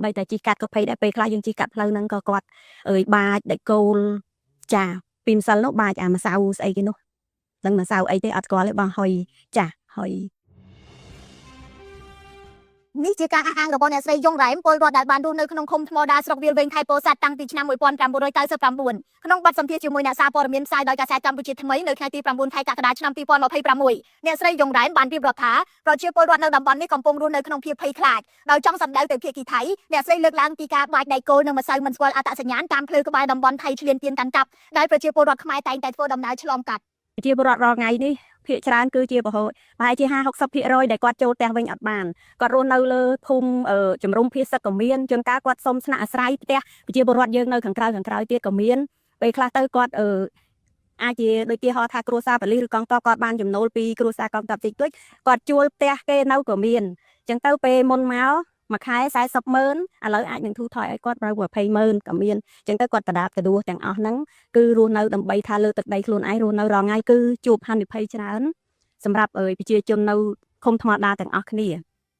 ដើម្បីតែជីកាត់ក៏ភ័យដែរពេលខ្លះយើងជីកាត់ផ្លូវហ្នឹងក៏គាត់បាចដាច់គោលចាពីម្សិលនោះបាចអាម្សៅស្អីគេនោះដឹងម្សៅអីទេអត់ស្គាល់ទេបងហុយចាហុយនេះជាការអះអាងរបស់អ្នកស្រីយងរ៉ែមពលរដ្ឋដែលបានរស់នៅក្នុងឃុំថ្មដាស្រុកវាលវែងខេត្តពោធិ៍សាត់តាំងពីឆ្នាំ1999ក្នុងបទសម្ភាសន៍ជាមួយអ្នកសារព័ត៌មានផ្សាយដោយកាសែតកម្ពុជាថ្មីនៅថ្ងៃទី9ខែកក្កដាឆ្នាំ2026អ្នកស្រីយងរ៉ែមបានរៀបរាប់ថាប្រជាពលរដ្ឋនៅតំបន់នេះកំពុងរស់នៅក្នុងភាពភ័យខ្លាចដោយចង់សម្ដៅទៅភាគីថៃអ្នកស្រីលើកឡើងពីការបាចដៃគោលនិងម្សៅមិនស្គាល់អត្តសញ្ញាណតាមផ្លូវក្បែរតំបន់ថៃឈ្លានពានកាន់កាប់ដែលប្រជាពលរដ្ឋខ្មែរតែងតែធ្វើដំណើរឆ្លងកាត់ប្រជាពលរដ្ឋរាល់ថ្ងៃនេះភាគច្រើនគឺជាប្រហែលជា50-60%ដែលគាត់ចូលផ្ទះវិញអត់បានគាត់រស់នៅលើភូមិជំរុំភាគសឹកក៏មានជួនកាលគាត់សុំស្នាក់អាស្រ័យផ្ទះប្រជាពលរដ្ឋយើងនៅខាងក្រៅទៀតក៏មានពេលខ្លះទៅគាត់អាចជាដូចគេហៅថាគ្រួសារបលិសឬកងទ័ពគាត់បានចំណូលពីគ្រួសារកងទ័ពតិចតួចគាត់ជួលផ្ទះគេនៅក៏មានអញ្ចឹងទៅពេលមុនមកមួយខែ40,000ឥឡូវអាចនឹងធូរថយឲ្យគាត់20,000ក៏មានអញ្ចឹងទៅគាត់បដាបដួសទាំងអស់ហ្នឹងគឺរស់នៅដើម្បីថាលើទឹកដីខ្លួនឯងរស់នៅរាល់ថ្ងៃគឺជួបហានិភ័យច្រើនសម្រាប់ប្រជាជននៅឃុំថ្មដាទាំងអស់គ្នា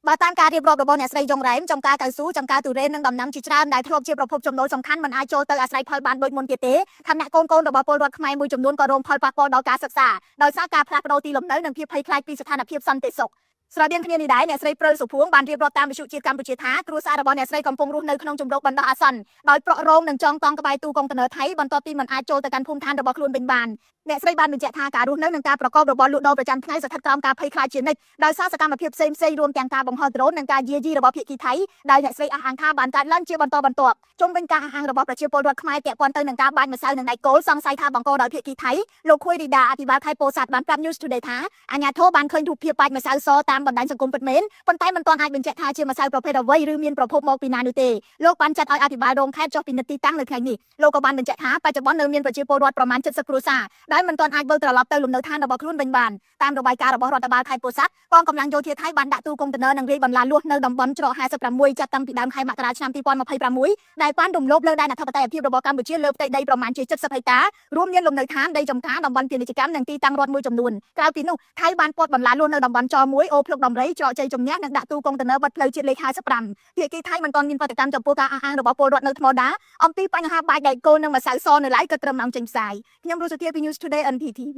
បើតាមការរៀបរាប់របស់អ្នកស្រីយងរ៉ែមចំការកៅស៊ូចំការទុរេននិងដំណាំជាច្រើនដែលធ្លាប់ជាប្រភពចំណូលសំខាន់មិនអាចចូលទៅអាស្រ័យផលបានដូចមុនទៀតទេខណៈកូនរបស់ពលរដ្ឋខ្មែរមួយចំនួនក៏រងផលប៉ះពាល់ដល់ការសិក្សាដោយសារការផ្លាស់ប្ដូរទីលំនៅនិងភាពភ័យខ្លាចពីស្ថានភាពសន្តិសុខស្រដៀងគ្នានេះដែរអ្នកស្រីព្រើលសុភួងបានរៀបរាប់តាមវិទ្យុជាតិកម្ពុជាថាគ្រួសាររបស់អ្នកស្រីកំពុងរស់នៅក្នុងជំរកបណ្ដោះអាសន្នដោយប្រក់រោងនិងចងតង់ក្បែរទូកុងតឺន័រថៃបន្ទាប់ពីមិនអាចចូលទៅកាន់ភូមិឋានរបស់ខ្លួនវិញបានអ្នកស្រីបានបញ្ជាក់ថាការរស់នៅនិងការប្រកបរបរលក់ដូរប្រចាំថ្ងៃស្ថិតក្រោមការភ័យខ្លាចជានិច្ចដោយសារសកម្មភាពផ្សេងៗរួមទាំងការបង្ហោះដ្រូននិងការយាយីរបស់ភាគីថៃដែលអ្នកស្រីអះអាងថាបានកើតឡើងជាបន្តបន្ទាប់ជុំវិញការអះអាងរបស់ប្រជាពលរដ្ឋខ្មែរពាក់ព័ន្ធទៅនឹងការបាញ់ម្សៅនិងដៃគោលសង្ស័យថាបង្កដោយភាគីថៃលោកខួយរីដាអភិបាលខេត្តពោធិ៍សាត់បានប្រាប់ News Today ថាអាជ្ញាធរបានឃើញរូបភាពបាញ់ម្សៅសតាមបណ្ដាញសង្គមពិតមែនប៉ុន្តែមិនទាន់អាចបញ្ជាក់ថាជាម្សៅប្រភេទអ្វីឬមានប្រភពមកពីណានោះទេលោកបានចាត់ឲ្យអភិបាលរងខេត្តចុះពិនិត្យទីតាំងនៅថ្ងៃនេះលោកក៏បានបញ្ជាក់ថាបច្ចុប្បន្ននៅមានប្រជាពលរដ្ឋប្រមាណ70គ្រួសារដែលមិនទាន់អាចវិលត្រឡប់ទៅលំនៅឋានរបស់ខ្លួនវិញបានតាមរបាយការណ៍របស់រដ្ឋបាលខេត្តពោធិ៍សាត់កងកម្លាំងយោធាថៃបានដាក់ទូកុងតឺន័រនិងរាយបន្លាលួសនៅតំបន់ច្រក56ចាប់តាំងពីដើមខែមករាឆ្នាំ2026ដែលបានរំលោភលើដែនអធិបតេយ្យភាពរបស់កម្ពុជាលើផ្ទៃដីប្រមាណជា70ហិកតារួមមានលំនៅឋានដីចំការតំបន់ពាណិជ្ជកម្មនិងទីតាំងរដ្ឋមួយចំនួនក្រៅពីនោះថៃបានព័ទ្ធបន្លាលួសនៅតំបន់ច1អូភ្លុកដំរីច្រកជ័យជំនះនិងដាក់ទូកុងតឺន័របិទផ្លូវជាតិលេខ55ភាគីថៃមិនទាន់មានប្រតិកម្មចំពោះការអះអាងរបស់ពលរដ្ឋនៅថ្មដាអំពីបញ្ហាបាញ់ដៃគោលនិងម្សៅសនៅឡើយក៏ត្រឹមម៉ោងចេញផ្សាយខ្ញុំរស់សុធាពី News Today NTTV